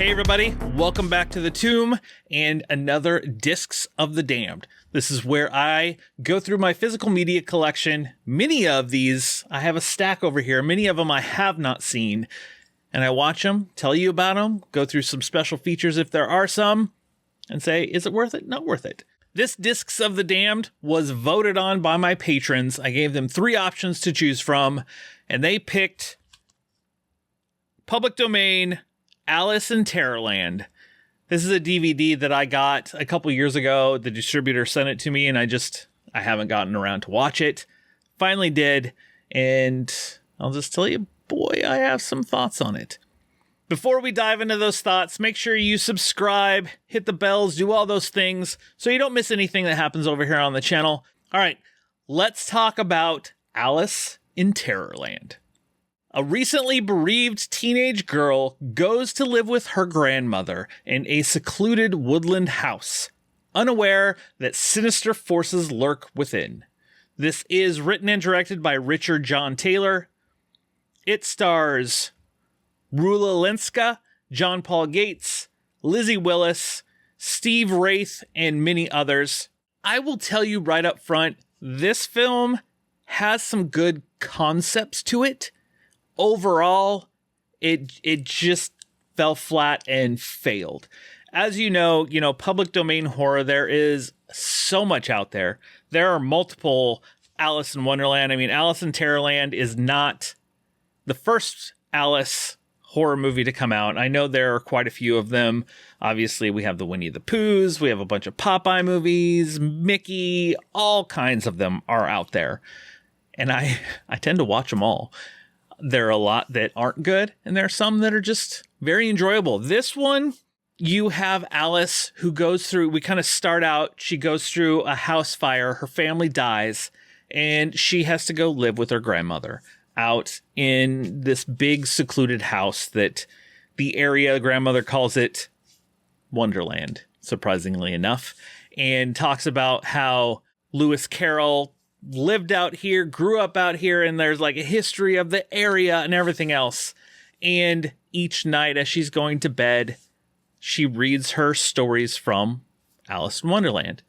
Hey everybody, welcome back to The Tomb and another Discs of the Damned. This is where I go through my physical media collection. Many of these, I have a stack over here. Many of them I have not seen. And I watch them, tell you about them, go through some special features if there are some, and say, is it worth it? Not worth it. This Discs of the Damned was voted on by my patrons. I gave them 3 options to choose from, and they picked Public Domain, Alice in Terrorland. This is a DVD that I got a couple years ago. The distributor sent it to me, and I haven't gotten around to watch it. Finally did, and I'll just tell you, boy, I have some thoughts on it. Before we dive into those thoughts, make sure you subscribe, hit the bells, do all those things so you don't miss anything that happens over here on the channel. All right, let's talk about Alice in Terrorland. A recently bereaved teenage girl goes to live with her grandmother in a secluded woodland house, unaware that sinister forces lurk within. This is written and directed by Richard John Taylor. It stars Rula Lenska, John Paul Gates, Lizzie Willis, Steve Wraith, and many others. I will tell you right up front, this film has some good concepts to it. Overall, it just fell flat and failed. As you know, public domain horror, there is so much out there. There are multiple Alice in Wonderland. I mean, Alice in Terrorland is not the first Alice horror movie to come out. I know there are quite a few of them. Obviously, we have the Winnie the Poohs. We have a bunch of Popeye movies, Mickey, all kinds of them are out there. And I tend to watch them all. There are a lot that aren't good, and there are some that are just very enjoyable. This one, you have Alice who goes through, we kind of start out, she goes through a house fire, her family dies, and she has to go live with her grandmother out in this big secluded house that the area grandmother calls it Wonderland, surprisingly enough, and talks about how Lewis Carroll lived out here, grew up out here, and there's like a history of the area and everything else. And each night as she's going to bed, she reads her stories from Alice in Wonderland.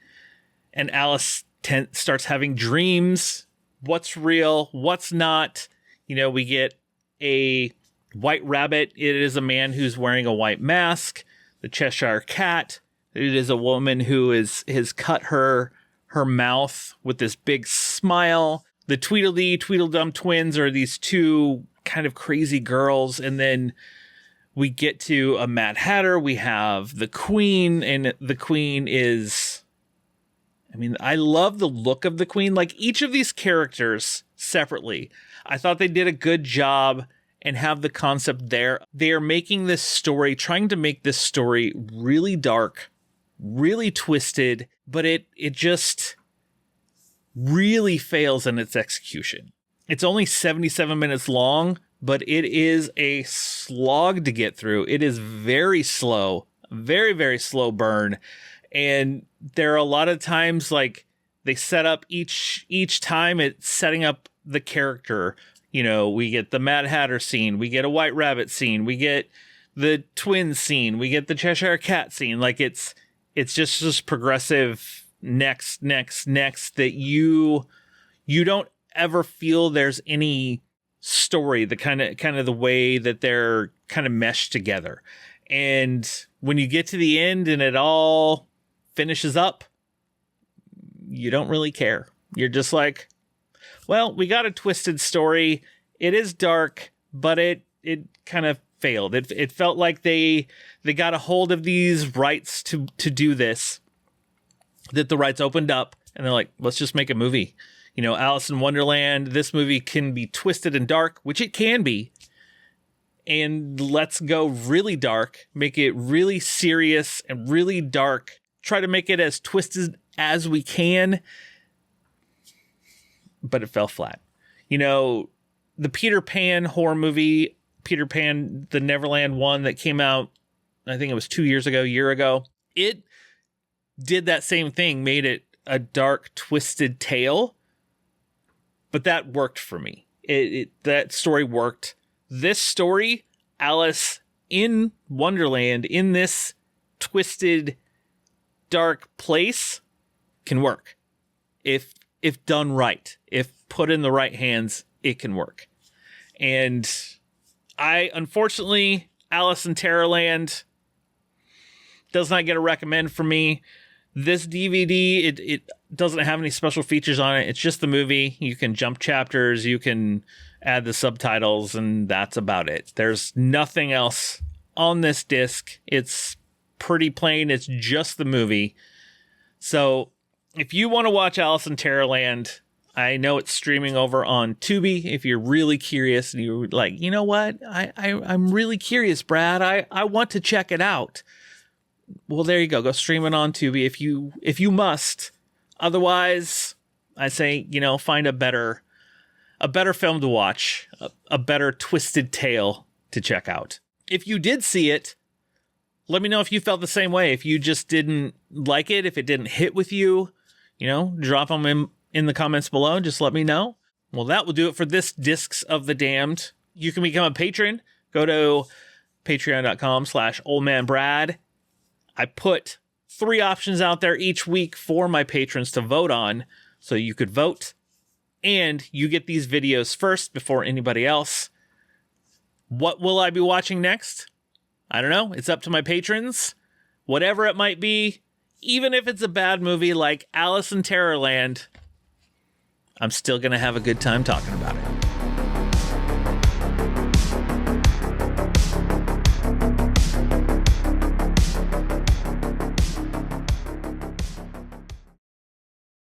And Alice starts having dreams. What's real? What's not? We get a white rabbit. It is a man who's wearing a white mask. The Cheshire Cat. It is a woman who has cut her mouth with this big smile. The Tweedledee, Tweedledum twins are these two kind of crazy girls. And then we get to a Mad Hatter. We have the Queen, and the Queen is, I love the look of the Queen. Like each of these characters separately, I thought they did a good job and have the concept there. They are making this story, trying to make this story really dark, really twisted, but it just really fails in its execution. It's only 77 minutes long, but it is a slog to get through. It is very slow, very, very slow burn. And there are a lot of times like they set up each time it's setting up the character. We get the Mad Hatter scene, we get a White Rabbit scene, we get the twins scene, we get the Cheshire Cat scene. Like it's just this progressive next that you don't ever feel there's any story, the kind of the way that they're kind of meshed together. And when you get to the end and it all finishes up, you don't really care. You're just like, well, we got a twisted story. It is dark, but it kind of failed. It felt like they got a hold of these rights to do this, that the rights opened up, and they're like, let's just make a movie. Alice in Wonderland, this movie can be twisted and dark, which it can be, and let's go really dark, make it really serious and really dark, try to make it as twisted as we can, but it fell flat. The Peter Pan horror movie, Peter Pan, the Neverland one that came out, I think it was 2 years ago, a year ago, it did that same thing, made it a dark, twisted tale, but that worked for me. That story worked. This story, Alice in Wonderland, in this twisted, dark place, can work. If done right, if put in the right hands, it can work. And unfortunately, Alice in Terrorland does not get a recommend from me. This DVD, it doesn't have any special features on it. It's just the movie. You can jump chapters, you can add the subtitles, and that's about it. There's nothing else on this disc. It's pretty plain. It's just the movie. So if you want to watch Alice in Terrorland, I know it's streaming over on Tubi. If you're really curious and you're like, you know what? I'm really curious, Brad. I want to check it out. Well, there you go. Go stream it on Tubi if you must. Otherwise, I say, find a better film to watch, a better twisted tale to check out. If you did see it, let me know if you felt the same way. If you just didn't like it, if it didn't hit with you, drop them in the comments below. Just let me know. Well, that will do it for this Discs of the Damned. You can become a patron. Go to patreon.com/oldmanbrad. I put 3 options out there each week for my patrons to vote on, so you could vote, and you get these videos first before anybody else. What will I be watching next? I don't know. It's up to my patrons. Whatever it might be, even if it's a bad movie like Alice in Terrorland, I'm still going to have a good time talking about it.